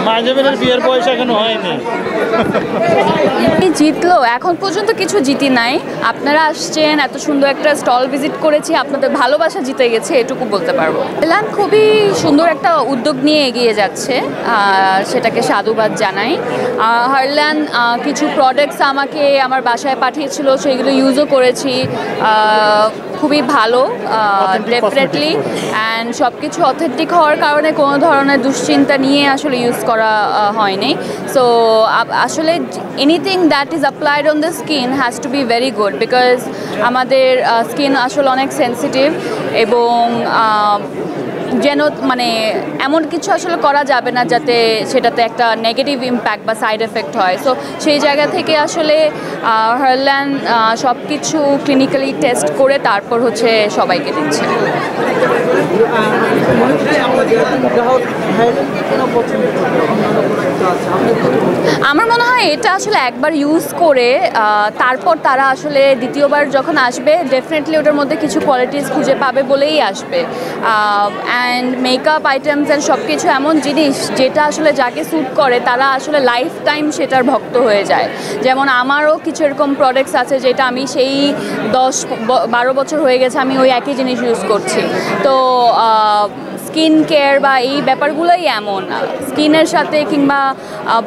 মাঝেবেনের বিয়ের বয়স এখনো হয়নি। জিতলো এখন পর্যন্ত কিছু জিতি নাই। আপনারা আসছেন, এত সুন্দর একটা স্টল ভিজিট করেছি, আপনাদের ভালোবাসা জিতে গেছে এটুকু বলতে পারবো। হারল্যান খুবই সুন্দর একটা উদ্যোগ নিয়ে এগিয়ে যাচ্ছে, সেটাকে সাধুবাদ জানাই। হারল্যান কিছু প্রোডাক্টস আমাকে আমার বাসায় পাঠিয়েছিল, সেগুলো ইউজও করেছি, খুবই ভালো ডেফিনেটলি। অ্যান্ড সব কিছু অথেন্টিক হওয়ার কারণে কোনো ধরনের দুশ্চিন্তা নিয়ে আসলে ইউজ করা হয়নি। সো আসলে anything that is applied on the skin has to be very good, because আমাদের স্কিন আসলে অনেক সেন্সিটিভ, এবং যেন মানে এমন কিছু আসলে করা যাবে না যাতে সেটাতে একটা নেগেটিভ ইম্প্যাক্ট বা সাইড এফেক্ট হয়। সো সেই জায়গা থেকে আসলে হারল্যান সব কিছু ক্লিনিক্যালি টেস্ট করে তারপর হচ্ছে সবাইকে দিচ্ছে। আমার মনে হয় এটা আসলে একবার ইউজ করে তারপর তারা আসলে দ্বিতীয়বার যখন আসবে ডেফিনেটলি ওটার মধ্যে কিছু কোয়ালিটিস খুঁজে পাবে বলেই আসবে। অ্যান্ড মেকআপ আইটেমস অ্যান্ড সব কিছু এমন জিনিস যেটা আসলে যাকে স্যুট করে তারা আসলে লাইফ টাইম সেটার ভক্ত হয়ে যায়। যেমন আমারও কিছু এরকম প্রোডাক্টস আছে যেটা আমি সেই 10-12 বছর হয়ে গেছে আমি ওই একই জিনিস ইউজ করছি। তো স্কিন কেয়ার বা এই ব্যাপারগুলোই এমন, স্কিনের সাথে কিংবা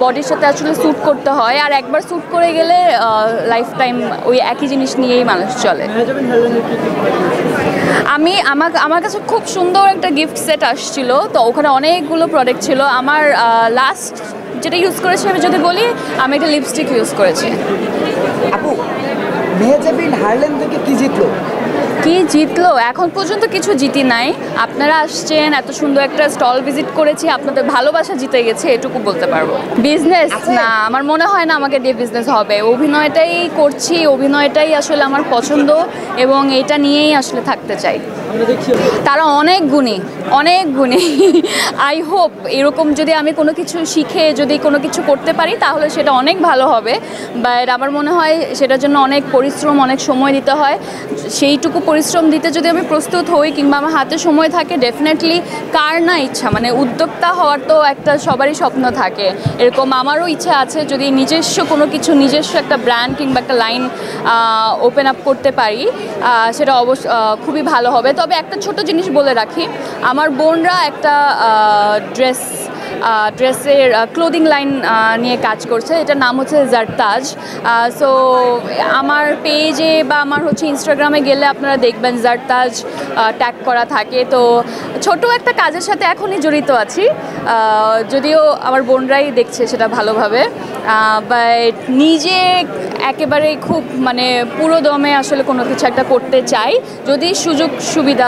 বডির সাথে আসলে স্যুট করতে হয়, আর একবার স্যুট করে গেলে লাইফ টাইম ওই একই জিনিস নিয়েই মানুষ চলে। আমার কাছে খুব সুন্দর একটা গিফট সেট আসছিল, তো ওখানে অনেকগুলো প্রোডাক্ট ছিল। আমার লাস্ট যেটা ইউজ করেছি আমি যদি বলি, আমি একটা লিপস্টিক ইউজ করেছি। আপু, মেহজাবিন হারল্যান থেকে কি জিতলো? কি জিতলো এখন পর্যন্ত কিছু জিতি নাই। আপনারা আসছেন, এত সুন্দর একটা স্টল ভিজিট করেছি, আপনাদের ভালোবাসা জিতে গেছে এটুকু বলতে পারবো। বিজনেস না, আমার মনে হয় না আমাকে দিয়ে বিজনেস হবে। অভিনয়টাই করছি, অভিনয়টাই আসলে আমার পছন্দ এবং এটা নিয়েই আসলে থাকতে চাই। তারা অনেক গুণী, অনেক গুণী। আই হোপ এরকম যদি আমি কোনো কিছু শিখে যদি কোনো কিছু করতে পারি তাহলে সেটা অনেক ভালো হবে। বাট আমার মনে হয় সেটার জন্য অনেক পরিশ্রম, অনেক সময় দিতে হয়। সেইটুকু পরিশ্রম দিতে যদি আমি প্রস্তুত হই কিংবা আমার হাতে সময় থাকে, ডেফিনেটলি কার না ইচ্ছা, মানে উদ্যোক্তা হওয়ার তো একটা সবারই স্বপ্ন থাকে। এরকম আমারও ইচ্ছা আছে, যদি নিজস্ব কোনো কিছু, নিজস্ব একটা ব্র্যান্ড কিংবা একটা লাইন ওপেন আপ করতে পারি সেটা খুবই ভালো হবে। তবে একটা ছোট জিনিস বলে রাখি, আমার বোনরা একটা ড্রেসের ক্লোদিং লাইন নিয়ে কাজ করছে, এটার নাম হচ্ছে জারতাজ। সো আমার পেজে বা আমার হচ্ছে ইনস্টাগ্রামে গেলে আপনারা দেখবেন জারতাজ ট্যাগ করা থাকে। তো ছোট একটা কাজের সাথে এখনই জড়িত আছি, যদিও আমার বোনরাই দেখছে সেটা ভালোভাবে। বাট নিজে একেবারে খুব মানে পুরো দমে আসলে কোনো কিছু একটা করতে চাই, যদি সুযোগ সুবিধা